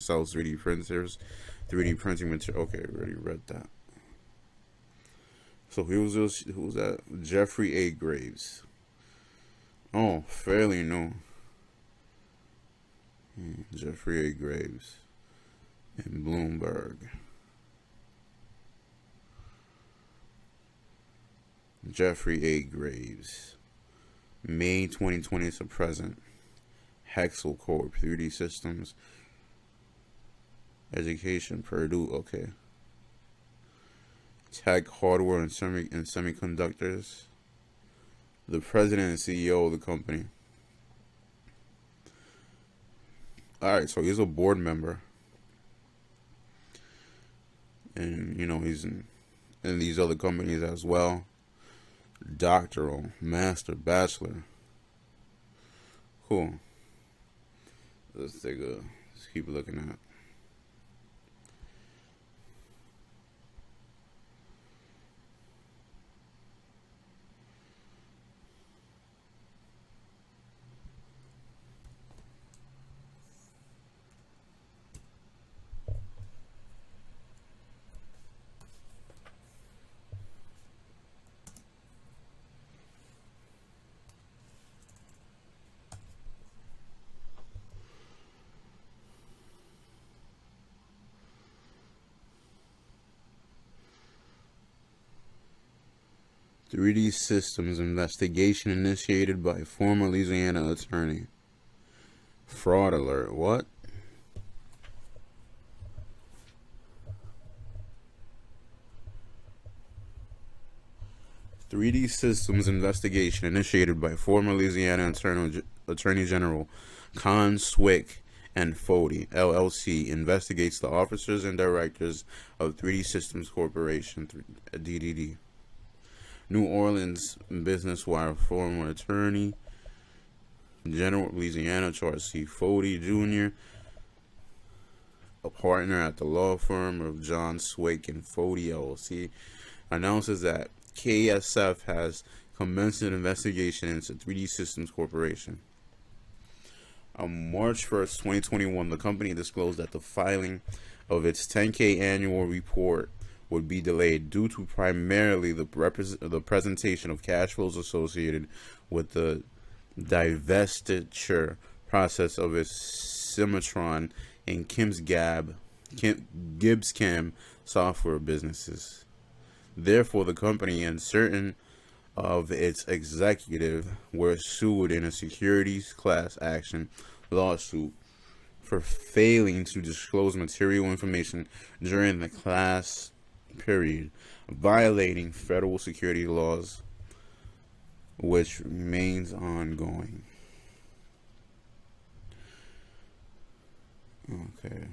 sells 3D printers, 3D printing material. Okay, we already read that. So who was that? Jeffrey A. Graves. Oh, fairly new. Jeffrey A. Graves in Bloomberg. Jeffrey A. Graves, May 2020 to present. Hexel Corp, 3D Systems, Education, Purdue. Okay. Tech, Hardware, and Semiconductors. The president and CEO of the company. Alright, so he's a board member. And, he's in these other companies as well. Doctoral, master, bachelor. Cool. Let's keep looking at. "3D Systems investigation initiated by former Louisiana attorney." Fraud alert. What? "3D Systems investigation initiated by former Louisiana Attorney General Con Swick and Fody, LLC, investigates the officers and directors of 3D Systems Corporation, DDD. New Orleans Business Wire former Attorney General Louisiana Charles C. Fody Jr., a partner at the law firm of John Swick and Fody, LLC, announces that KSF has commenced an investigation into 3D Systems Corporation. On March 1st, 2021, the company disclosed that the filing of its 10K annual report would be delayed due to primarily the presentation of cash flows associated with the divestiture process of its Cimatron and GibbsCAM software businesses. Therefore, the company and certain of its executives were sued in a securities class action lawsuit for failing to disclose material information during the class period, violating federal security laws, which remains ongoing. Okay.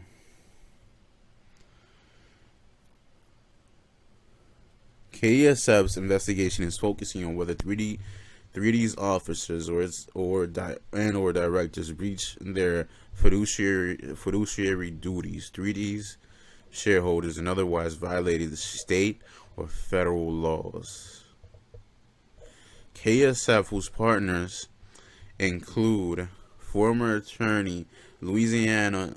KSF's investigation is focusing on whether 3D's officers or directors breach their fiduciary duties. 3D's shareholders and otherwise violated the state or federal laws. KSF, whose partners include former Louisiana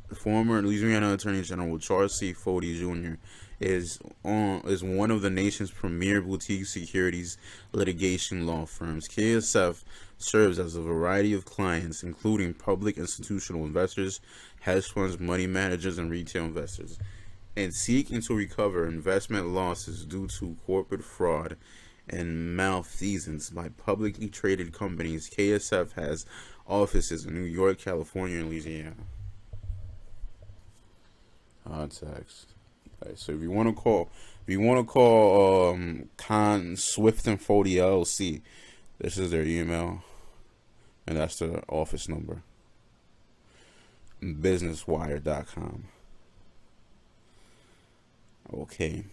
Attorney General Charles C. Fody Jr., is one of the nation's premier boutique securities litigation law firms. KSF serves as a variety of clients, including public institutional investors, hedge funds, money managers, and retail investors. And seeking to recover investment losses due to corporate fraud and malfeasance by publicly traded companies, KSF has offices in New York, California, and Louisiana. Context. Right, so if you want to call Con Swift and Fody LLC, this is their email, and that's their office number. Businesswire.com. Okay.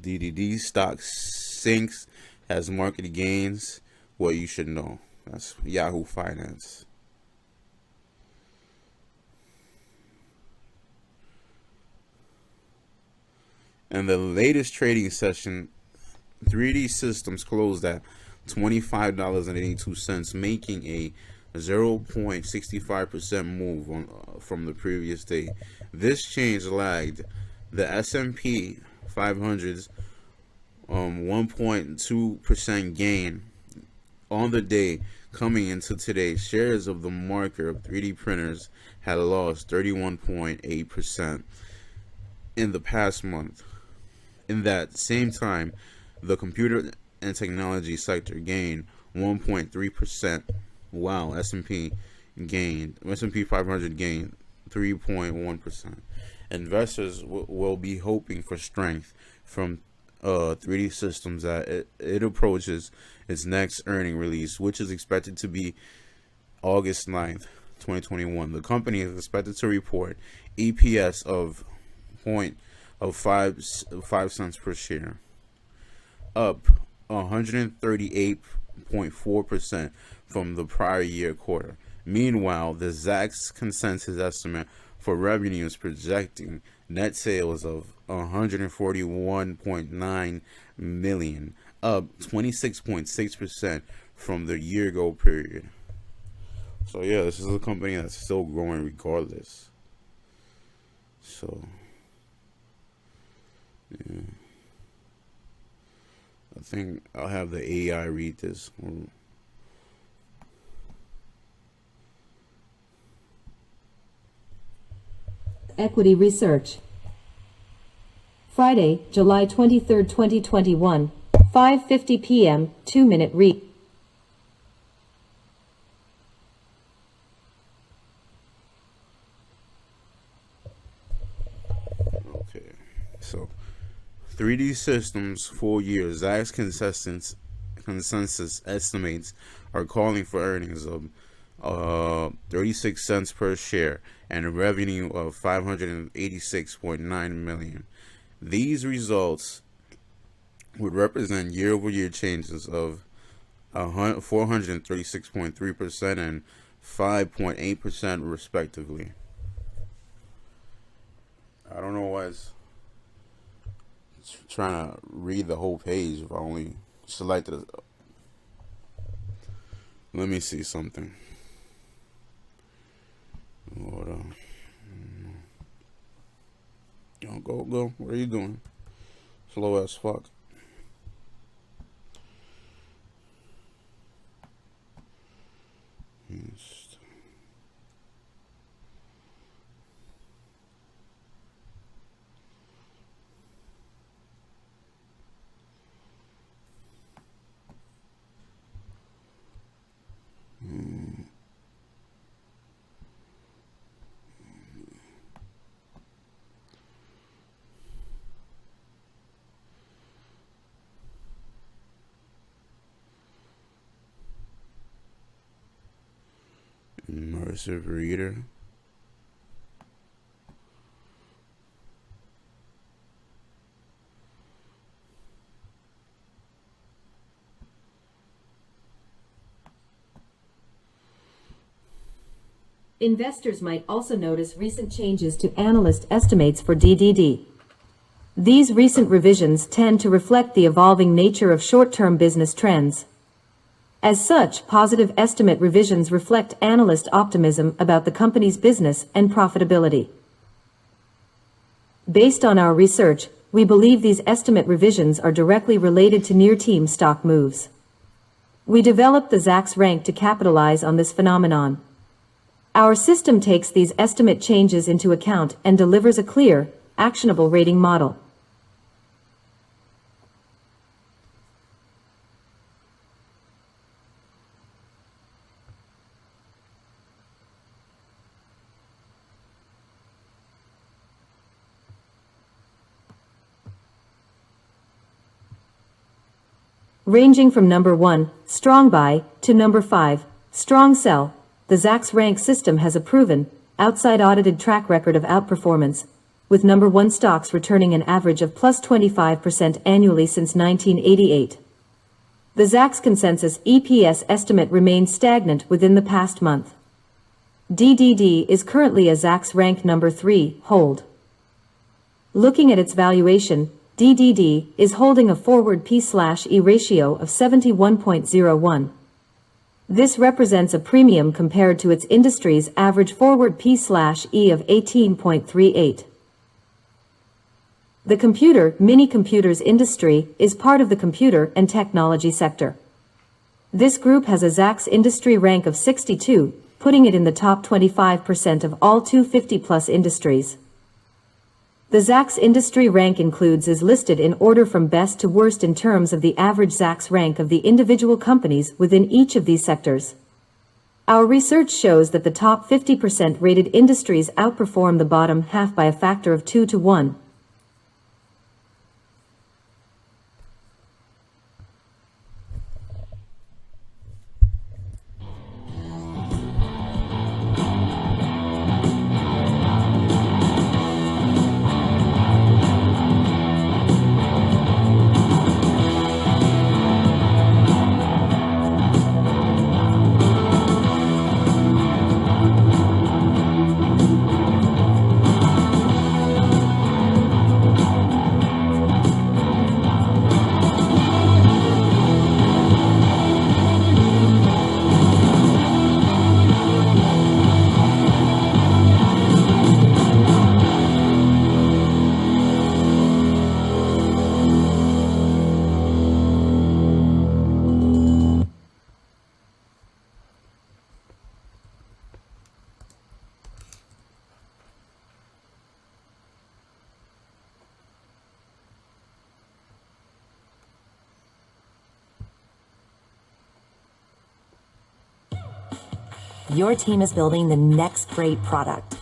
DDD stock sinks, has market gains. What you should know. That's Yahoo Finance. In the latest trading session, 3D Systems closed at $25.82, making a a 0.65% move from the previous day. This change lagged the S&P 500's 1.2% gain on the day. Coming into today, shares of the market of 3D printers had lost 31.8% in the past month. In that same time, the computer and technology sector gained 1.3%, while S&P 500 gained 3.1%. Investors will be hoping for strength from 3D Systems as it approaches its next earning release, which is expected to be August 9th, 2021. The company is expected to report EPS of 5 cents per share, up 138.4% from the prior year quarter. Meanwhile, the Zacks consensus estimate for revenue is projecting net sales of 141.9 million, up 26.6% from the year ago period. So yeah, this is a company that's still growing regardless. So yeah, I think I'll have the AI read this. Equity Research. Friday, July 23, 2021, 5:50 p.m., 2-minute read. Okay, so 3D Systems full year Zacks consensus estimates are calling for earnings of 36 cents per share and a revenue of 586.9 million. These results would represent year-over-year changes of 436.3% and 5.8% respectively. I don't know why it's trying to read the whole page if I only selected it. Let me see something. Hold on. Go. What are you doing? Slow as fuck. Yes. Immersive reader. Investors might also notice recent changes to analyst estimates for DDD. These recent revisions tend to reflect the evolving nature of short-term business trends. As such, positive estimate revisions reflect analyst optimism about the company's business and profitability. Based on our research, we believe these estimate revisions are directly related to near-team stock moves. We developed the Zacks rank to capitalize on this phenomenon. Our system takes these estimate changes into account and delivers a clear, actionable rating model. Ranging from number 1, strong buy, to number 5, strong sell, the Zacks rank system has a proven, outside audited track record of outperformance, with number 1 stocks returning an average of plus 25% annually since 1988. The Zacks consensus EPS estimate remains stagnant within the past month. DDD is currently a Zacks rank number 3, hold. Looking at its valuation, DDD is holding a forward P/E ratio of 71.01. This represents a premium compared to its industry's average forward P/E of 18.38. The computer, mini-computers industry, is part of the computer and technology sector. This group has a Zacks industry rank of 62, putting it in the top 25% of all 250-plus industries. The Zacks industry rank includes is listed in order from best to worst in terms of the average Zacks rank of the individual companies within each of these sectors. Our research shows that the top 50% rated industries outperform the bottom half by a factor of 2 to 1. Your team is building the next great product.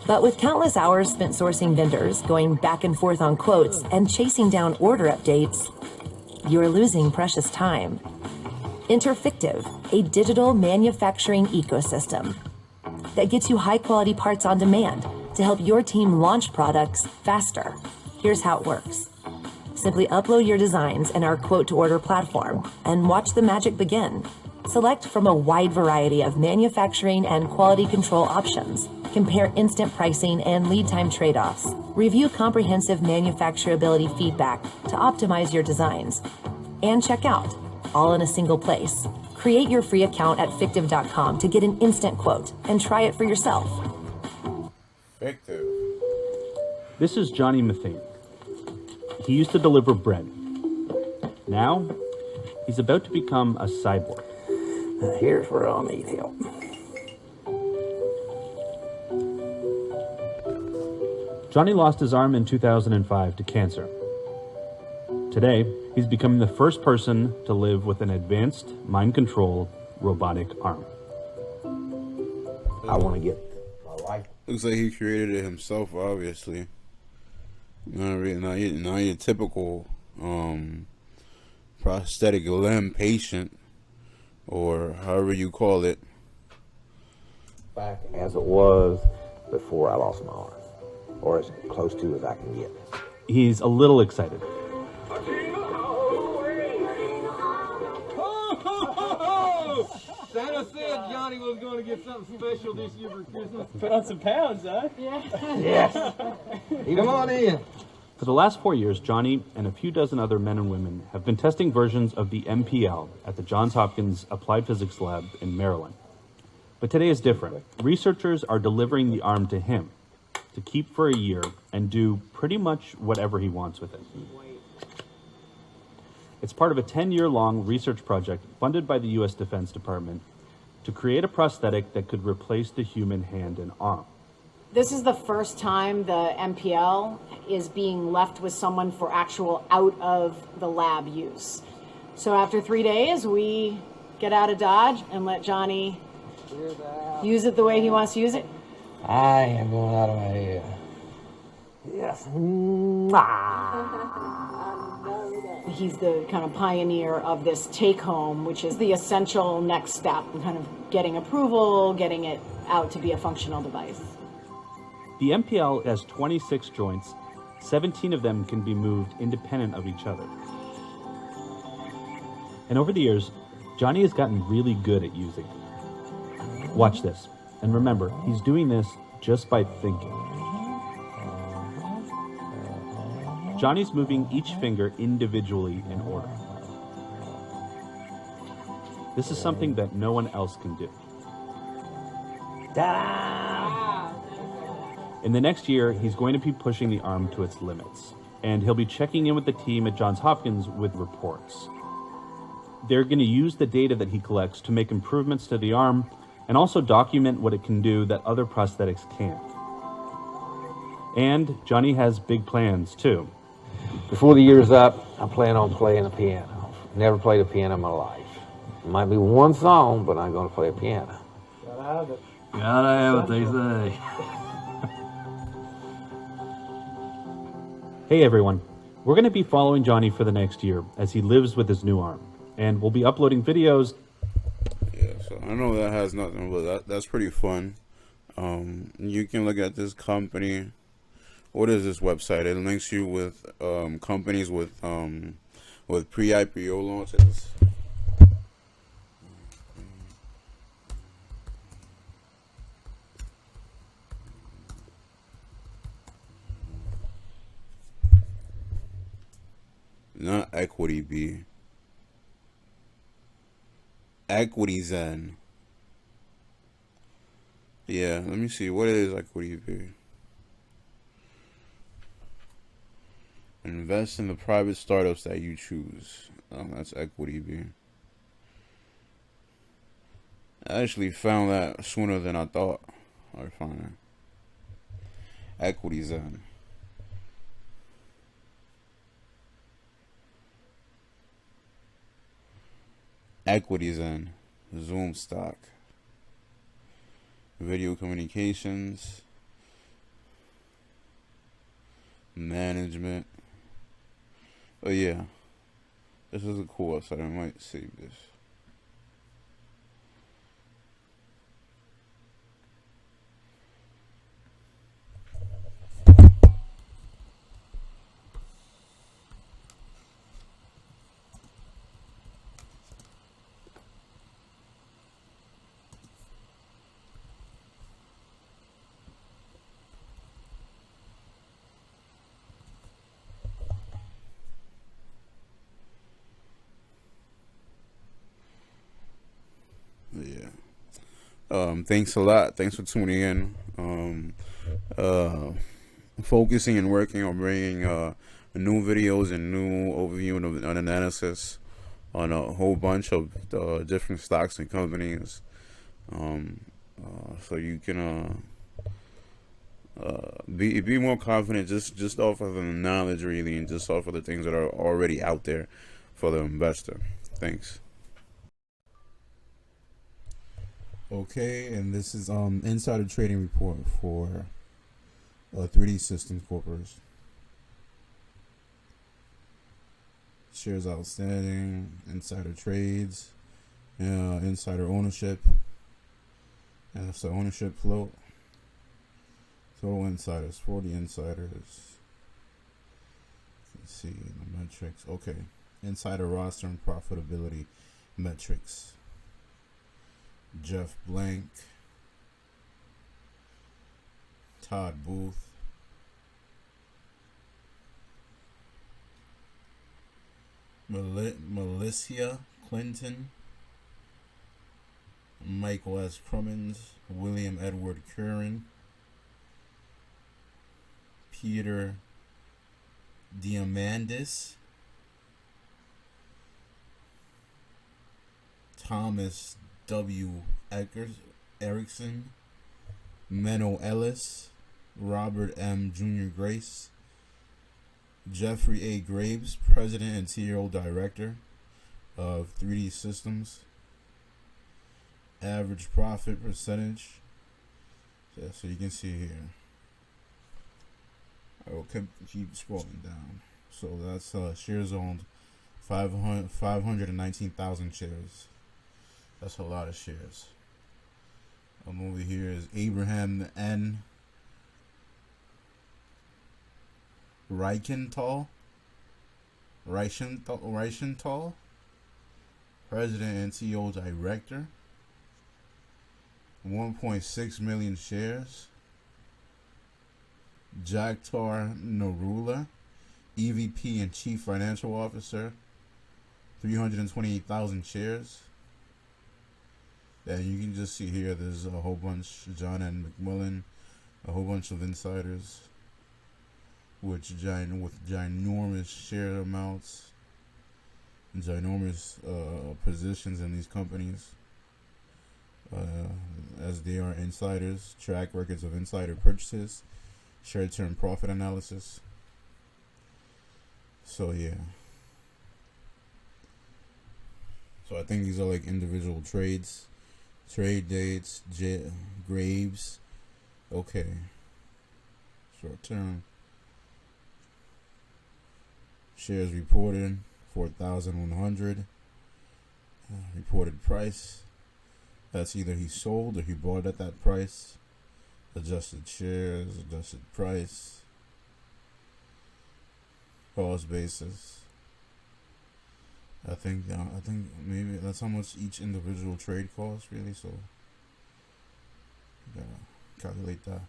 But with countless hours spent sourcing vendors, going back and forth on quotes, and chasing down order updates, you're losing precious time. Enter Fictive, a digital manufacturing ecosystem that gets you high-quality parts on demand to help your team launch products faster. Here's how it works. Simply upload your designs in our quote-to-order platform and watch the magic begin. Select from a wide variety of manufacturing and quality control options. Compare instant pricing and lead time trade-offs. Review comprehensive manufacturability feedback to optimize your designs. And check out, all in a single place. Create your free account at fictive.com to get an instant quote and try it for yourself. Fictive. This is Johnny Methane. He used to deliver bread. Now, he's about to become a cyborg. Here's where I'll need help. Johnny lost his arm in 2005 to cancer. Today, he's becoming the first person to live with an advanced, mind-controlled, robotic arm. I want to get my life. Looks like he created it himself, obviously. Not your typical prosthetic limb patient, or however you call it. Back as it was before I lost my arm, or as close to as I can get. He's a little excited. Santa said Johnny was going to get something special this year for Christmas. Put on some pounds, huh? Yes. Come on in. For the last 4 years, Johnny and a few dozen other men and women have been testing versions of the MPL at the Johns Hopkins Applied Physics Lab in Maryland. But today is different. Researchers are delivering the arm to him to keep for a year and do pretty much whatever he wants with it. It's part of a 10-year-long research project funded by the U.S. Defense Department to create a prosthetic that could replace the human hand and arm. This is the first time the MPL is being left with someone for actual out of the lab use. So after 3 days, we get out of Dodge and let Johnny use it the way he wants to use it. I am going out of my head. Yes. He's the kind of pioneer of this take home, which is the essential next step in kind of getting approval, getting it out to be a functional device. The MPL has 26 joints. 17 of them can be moved independent of each other. And over the years, Johnny has gotten really good at using it. Watch this. And remember, he's doing this just by thinking. Johnny's moving each finger individually in order. This is something that no one else can do. Ta-da! In the next year, he's going to be pushing the arm to its limits, and he'll be checking in with the team at Johns Hopkins with reports. They're going to use the data that he collects to make improvements to the arm and also document what it can do that other prosthetics can't. And Johnny has big plans too. Before the year's up, I plan on playing the piano. Never played a piano in my life. It might be one song, but I'm going to play a piano. Gotta have it. Gotta have what they say. Hey everyone, we're going to be following Johnny for the next year as he lives with his new arm, and we'll be uploading videos. Yeah, so I know that has nothing, but that's pretty fun. You can look at this company. What is this website? It links you with companies with pre-IPO launches. Not Equity B. Equity Zen. Yeah, let me see. What is Equity B? Invest in the private startups that you choose. Oh, that's Equity B. I actually found that sooner than I thought I'd find it. Equity Zen. Equities in Zoom stock, video communications, management. Oh yeah, this is a cool website. I might save this. Yeah. Thanks a lot. Thanks for tuning in. Focusing and working on bringing new videos and new overview and an analysis on a whole bunch of different stocks and companies. So you can be more confident just off of the knowledge, really, and just off of the things that are already out there for the investor. Thanks. Okay, and this is insider trading report for 3D Systems Corporation. Shares outstanding, insider trades, insider ownership, and that's the ownership float. Total insiders, 40 insiders. Let's see the metrics. Okay, insider roster and profitability metrics. Jeff Blank, Todd Booth, Melissa Clinton, Michael S. Crummins, William Edward Curran, Peter Diamandis, Thomas W. Erickson, Menno Ellis, Robert M. Jr. Grace, Jeffrey A. Graves, President and CEO Director of 3D Systems. Average profit percentage. Yeah, so you can see here. I will keep scrolling down. So that's shares owned, 519,000 shares. That's a lot of shares. Over here is Abraham N. Reichenthal, President and CEO Director. 1.6 million shares. Jagtar Narula, EVP and Chief Financial Officer. 328,000 shares. And you can just see here, there's a whole bunch, John and McMillan, a whole bunch of insiders, with ginormous share amounts, ginormous positions in these companies, as they are insiders, track records of insider purchases, short-term profit analysis. So yeah. So I think these are like individual trades, trade dates, Graves. Okay. Short term. Shares reported 4,100. Reported price. That's either he sold or he bought at that price. Adjusted shares, adjusted price. Cost basis. I think maybe that's how much each individual trade costs, really. So you gotta calculate that.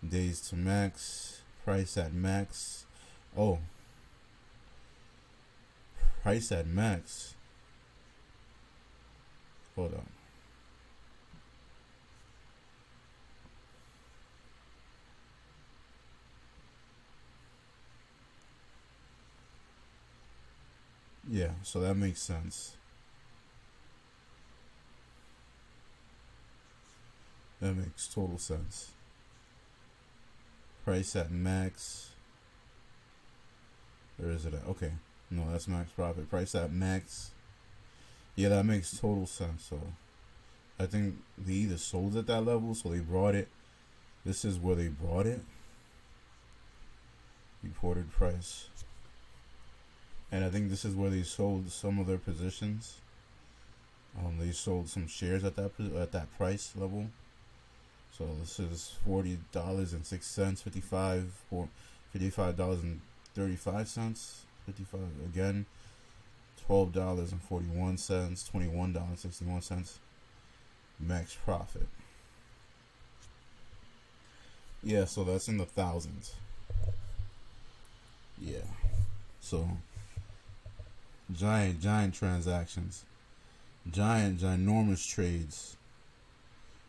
Days to max, price at max. Oh, price at max. Hold on. Yeah, so that makes sense. That makes total sense. Price at max. Where is it at? Okay. No, that's max profit. Price at max. Yeah, that makes total sense. So I think they either sold at that level, so they brought it. This is where they brought it. Reported price. And I think this is where they sold some of their positions. They sold some shares at that price level. So this is $40.06, $55.35, 55 again, $12.41, $21.61, max profit. Yeah, so that's in the thousands. Yeah, so giant transactions, ginormous trades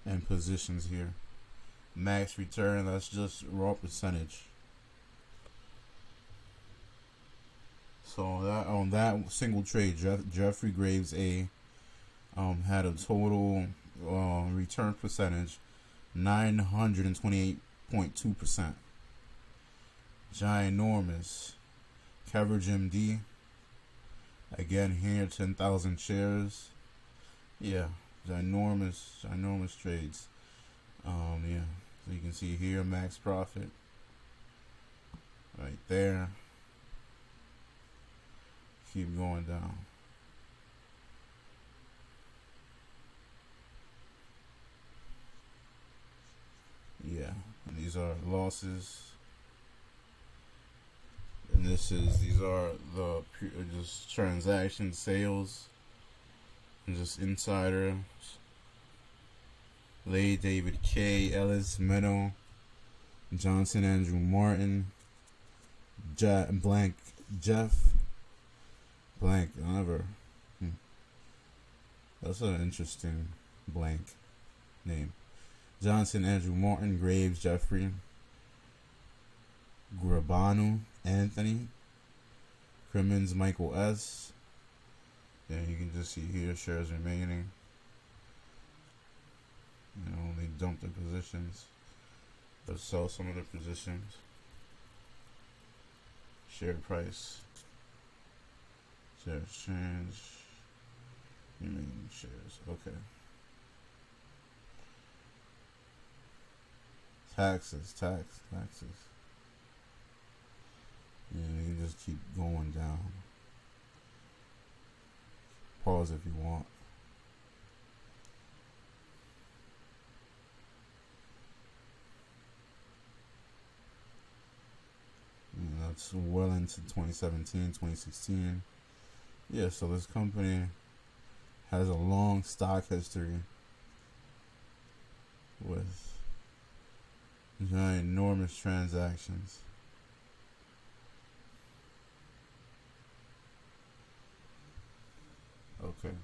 and positions here. Max return, that's just raw percentage. So that on that single trade, Jeffrey Graves A had a total return percentage 928.2%. Ginormous. Coverage MD. Again here, 10,000 shares. Yeah, ginormous trades. Yeah, so you can see here max profit right there. Keep going down. Yeah, and these are losses. And these are the just transaction sales and just insiders. Lay David K. Ellis Meadow, Johnson Andrew Martin, blank Jeff blank Oliver. That's an interesting blank name. Johnson Andrew Martin, Graves Jeffrey, Grabanu Anthony, Crimmins Michael S. Yeah, you can just see here shares remaining. You know, they dumped their positions, but sell some of their positions. Share price, shares change, remaining shares. Okay. Taxes. Yeah, you can just keep going down. Pause if you want. That's well into 2017, 2016. Yeah, so this company has a long stock history with ginormous transactions. Okay.